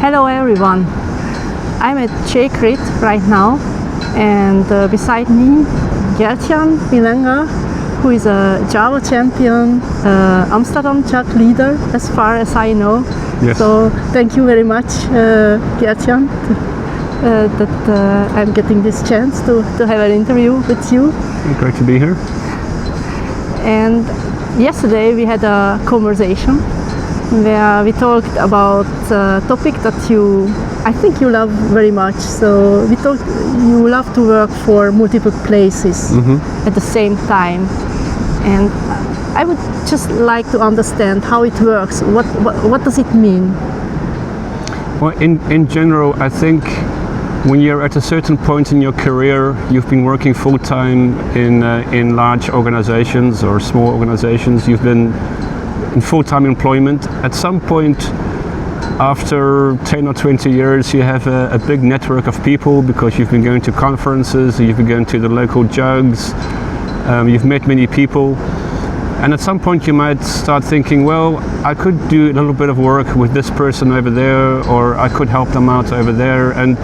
Hello everyone, I'm at JCrete right now, and beside me Geertjan Wielenga, who is a Java champion, Amsterdam Jug leader as far as I know. Yes. So thank you very much, Geertjan, that I'm getting this chance to have an interview with you. Great to be here. And yesterday we had a conversation where we talked about a topic that I think you love very much. So we talked, you love to work for multiple places at the same time. And I would just like to understand how it works. What does it mean? Well, in general, I think when you're at a certain point in your career, you've been working full-time in large organizations or small organizations, you've been in full-time employment. At some point after 10 or 20 years you have a big network of people because you've been going to conferences, you've been going to the local jugs, you've met many people, and at some point you might start thinking, well, I could do a little bit of work with this person over there, or I could help them out over there. And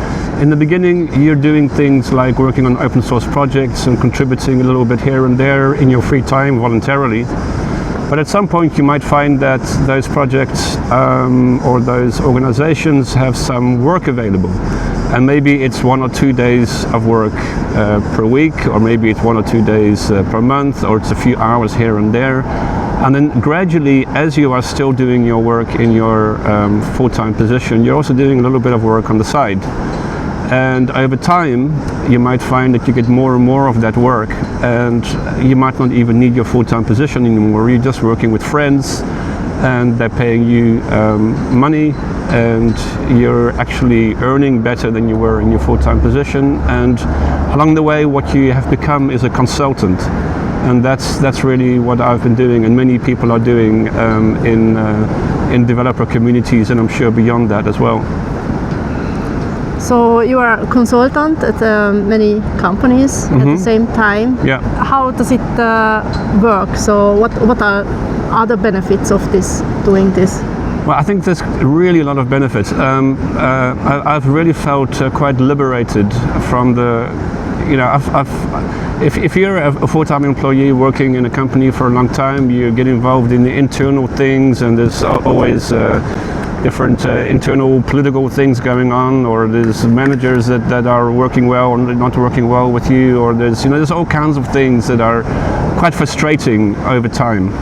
in the beginning you're doing things like working on open source projects and contributing a little bit here and there in your free time voluntarily. But at some point you might find that those projects or those organizations have some work available. And maybe it's 1 or 2 days of work per week, or maybe it's 1 or 2 days per month, or it's a few hours here and there. And then gradually, as you are still doing your work in your full-time position, you're also doing a little bit of work on the side. And over time you might find that you get more and more of that work, and you might not even need your full-time position anymore. You're just working with friends and they're paying you money, and you're actually earning better than you were in your full-time position. And along the way what you have become is a consultant, and that's really what I've been doing, and many people are doing in developer communities, and I'm sure beyond that as well. So you are a consultant at many companies at the same time. Yeah. How does it work? So what are other benefits of doing this? Well, I think there's really a lot of benefits. I've really felt quite liberated from the, if you're a full-time employee working in a company for a long time, you get involved in the internal things, and there's always different internal political things going on, or there's managers that are working well or not working well with you, or there's all kinds of things that are quite frustrating over time.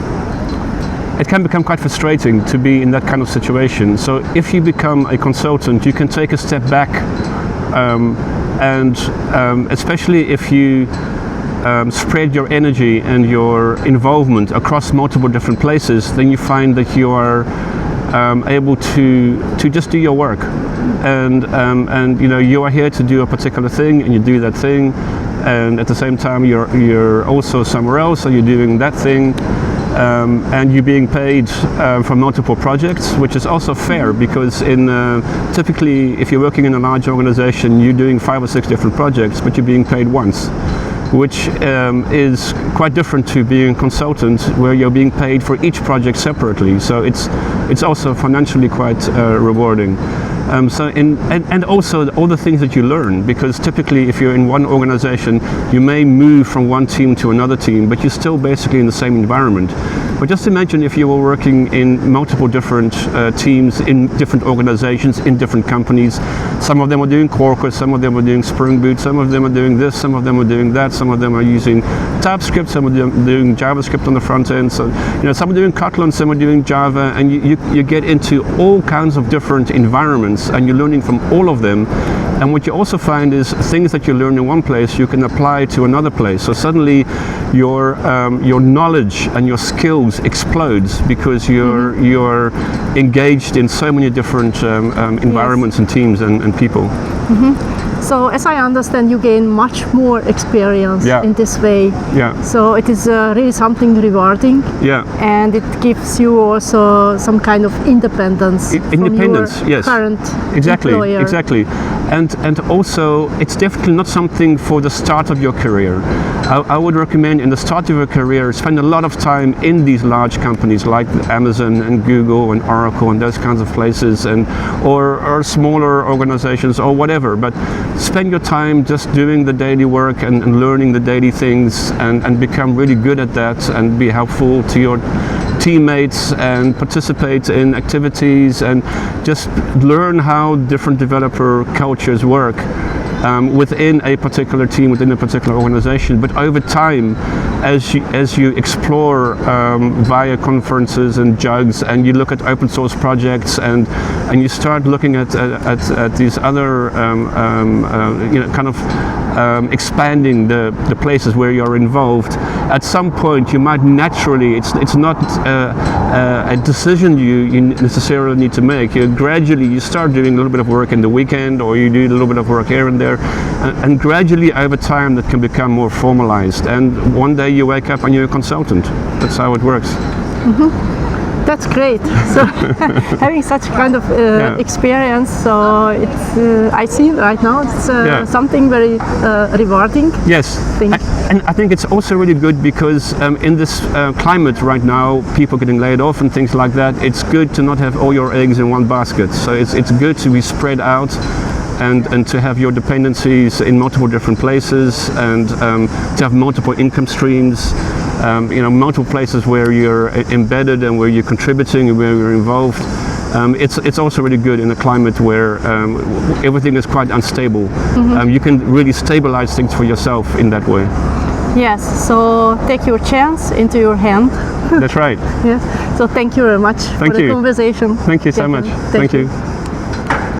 It can become quite frustrating to be in that kind of situation. So if you become a consultant, you can take a step back, and especially if you spread your energy and your involvement across multiple different places, then you find that you are able to just do your work, and you are here to do a particular thing, and you do that thing, and at the same time you're also somewhere else, so you're doing that thing, and you're being paid for multiple projects, which is also fair, because typically if you're working in a large organization, you're doing 5 or 6 different projects, but you're being paid once, which is quite different to being a consultant, where you're being paid for each project separately. So it's also financially quite rewarding. And also all the things that you learn, because typically if you're in one organization, you may move from one team to another team, but you're still basically in the same environment. But just imagine if you were working in multiple different teams in different organizations, in different companies. Some of them are doing Quarkus, some of them are doing Spring Boot, some of them are doing this, some of them are doing that, some of them are using TypeScript, some of them are doing JavaScript on the front end. So some are doing Kotlin, some are doing Java, and you get into all kinds of different environments, and you're learning from all of them. And what you also find is things that you learn in one place you can apply to another place. So suddenly your knowledge and your skills explodes, because you're engaged in so many different environments and teams and people. So as I understand, you gain much more experience in this way. Yeah. So it is really something rewarding. Yeah. And it gives you also some kind of independence from your yes. current Exactly. employer. Exactly. And also, it's definitely not something for the start of your career. I would recommend in the start of your career, spend a lot of time in these large companies like Amazon and Google and Oracle and those kinds of places, and or smaller organizations or whatever. But spend your time just doing the daily work and learning the daily things, and become really good at that, and be helpful to your teammates and participate in activities, and just learn how different developer cultures work within a particular team, within a particular organization. But over time, as you explore via conferences and jugs, and you look at open source projects, and you start looking at these other kind of expanding the places where you're involved, at some point you might naturally, it's not a decision you necessarily need to make. Gradually you start doing a little bit of work in the weekend, or you do a little bit of work here and there, and gradually over time that can become more formalized, and one day you wake up and you're a consultant. That's how it works. That's great. So having such kind of experience, so it's I see right now it's something very rewarding. Yes, and I think it's also really good because in this climate right now, people getting laid off and things like that, it's good to not have all your eggs in one basket. So it's good to be spread out, and to have your dependencies in multiple different places, and to have multiple income streams, multiple places where you're embedded and where you're contributing and where you're involved. It's also really good in a climate where everything is quite unstable. You can really stabilize things for yourself in that way. Yes, so take your chance into your hand. That's right. Yes. So thank you very much for the conversation. Thank you so much. Thank you.